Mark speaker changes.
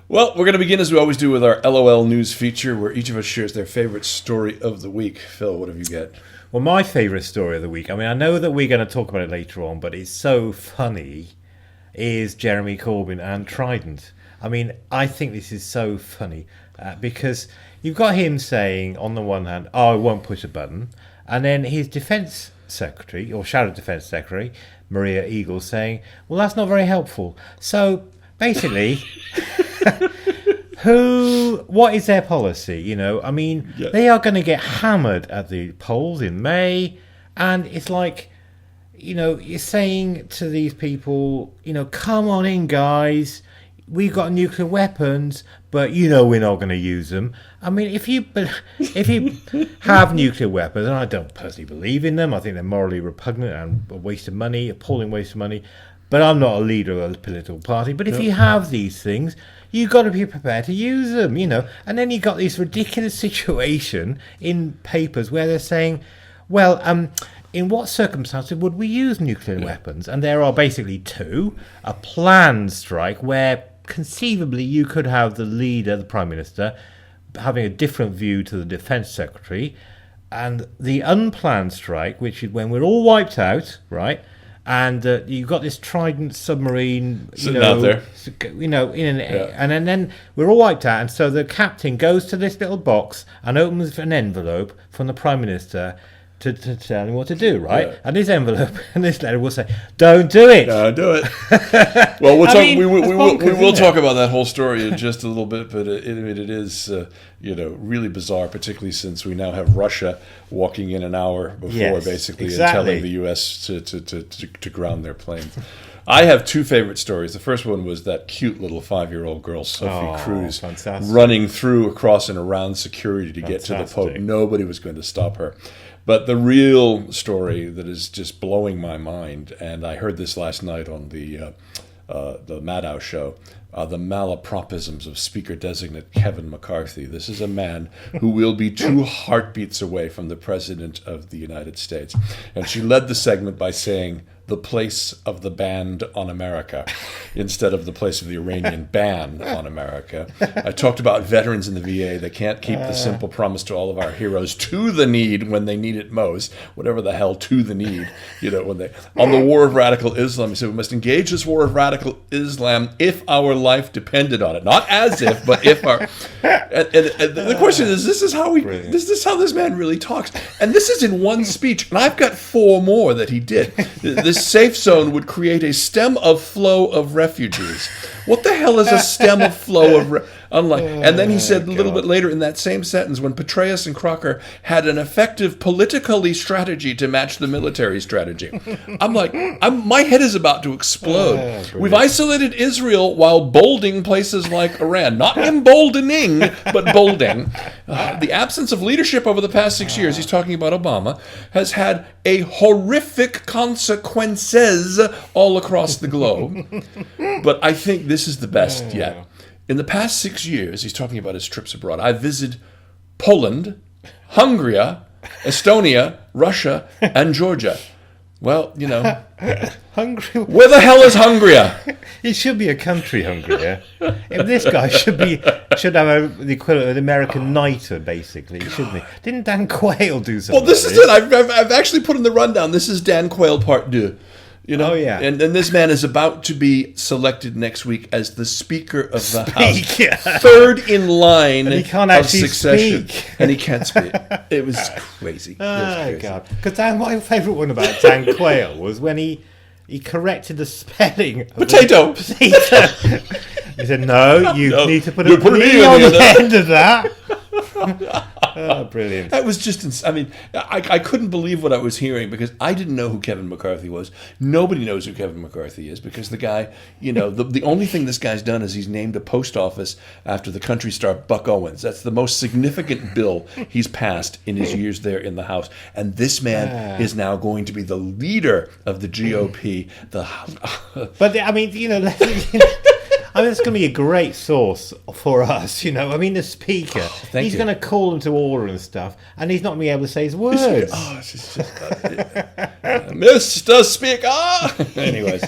Speaker 1: Well, we're going to begin as we always do with our LOL news feature, where each of us shares their favorite story of the week. Phil, what have you got?
Speaker 2: Well, my favourite story of the week, I mean, I know that we're going to talk about it later on, but it's so funny, is Jeremy Corbyn and Trident. I mean, I think this is so funny because you've got him saying, on the one hand, oh, I won't push a button, and then his defence secretary, or shadow defence secretary, Maria Eagle, saying, well, that's not very helpful. So, basically... what is their policy? You know, I mean, They are going to get hammered at the polls in May, and it's like, you know, you're saying to these people, you know, come on in, guys, we've got nuclear weapons, but you know we're not going to use them. I mean, if you have nuclear weapons, and I don't personally believe in them, I think they're morally repugnant and a waste of money, appalling waste of money. But I'm not a leader of a political party. But if you have these things, you've got to be prepared to use them, you know. And then you've got this ridiculous situation in papers where they're saying, well, in what circumstances would we use nuclear weapons? And there are basically two. A planned strike where conceivably you could have the leader, the Prime Minister, having a different view to the Defence Secretary. And the unplanned strike, which is when we're all wiped out, right? And you've got this Trident submarine,
Speaker 1: sitting out there,
Speaker 2: and then we're all wiped out. And so the captain goes to this little box and opens an envelope from the Prime Minister to tell him what to do, right? Yeah. And this envelope and this letter will say, "Don't do it.
Speaker 1: Don't do it." Well, we will talk about that whole story in just a little bit, but it is really bizarre, particularly since we now have Russia walking in an hour before, basically, and telling the U.S. to ground their planes. I have two favorite stories. The first one was that cute little 5-year-old girl, Sofi Cruz, running through, across, and around security to get to the Pope. Nobody was going to stop her. But the real story that is just blowing my mind, and I heard this last night on the Maddow show, the malapropisms of Speaker designate Kevin McCarthy. This is a man who will be 2 heartbeats away from the President of the United States. And she led the segment by saying, the place of the band on America, instead of the place of the Iranian ban on America. I talked about veterans in the VA. They can't keep the simple promise to all of our heroes to the need when they need it most, whatever the hell to the need, when they, on the war of radical Islam, he said, we must engage this war of radical Islam if our life depended on it. Not as if, but if our, and the question is, this is how this man really talks. And this is in one speech, and I've got 4 more that he did. This safe zone would create a stem of flow of refugees. What the hell is a stem of flow of and then he said a little bit later in that same sentence, when Petraeus and Crocker had an effective politically strategy to match the military strategy. I'm like, my head is about to explode. We've isolated Israel while bolding places like Iran. Not emboldening, but bolding. The absence of leadership over the past 6 years, he's talking about Obama, has had a horrific consequences all across the globe. But I think this is the best yet. In the past 6 years, he's talking about his trips abroad, I visited Poland, Hungary, Estonia, Russia, and Georgia. Well,
Speaker 2: Hungary.
Speaker 1: Where the hell is Hungary?
Speaker 2: It should be a country, Hungary. If this guy should have the equivalent of an American knighthood, basically, shouldn't he? Didn't Dan Quayle do something?
Speaker 1: Well, this is it. I've actually put in the rundown. This is Dan Quayle Part 2.
Speaker 2: Oh, yeah.
Speaker 1: And this man is about to be selected next week as the Speaker of the House. Third in line
Speaker 2: he can't
Speaker 1: of
Speaker 2: actually
Speaker 1: succession.
Speaker 2: Speak.
Speaker 1: And he can't speak. It was crazy.
Speaker 2: Oh, God. Because my favourite one about Dan Quayle was when he corrected the spelling of
Speaker 1: potato.
Speaker 2: Potato. He said, no, you need to put an E on the end of that. Oh, brilliant.
Speaker 1: That was just, I couldn't believe what I was hearing because I didn't know who Kevin McCarthy was. Nobody knows who Kevin McCarthy is because the guy, the only thing this guy's done is he's named a post office after the country star Buck Owens. That's the most significant bill he's passed in his years there in the House. And this man is now going to be the leader of the GOP.
Speaker 2: It's going to be a great source for us, the Speaker, he's going to call them to order and stuff, and he's not going to be able to say his words.
Speaker 1: It's just Mr. Speaker! Anyways.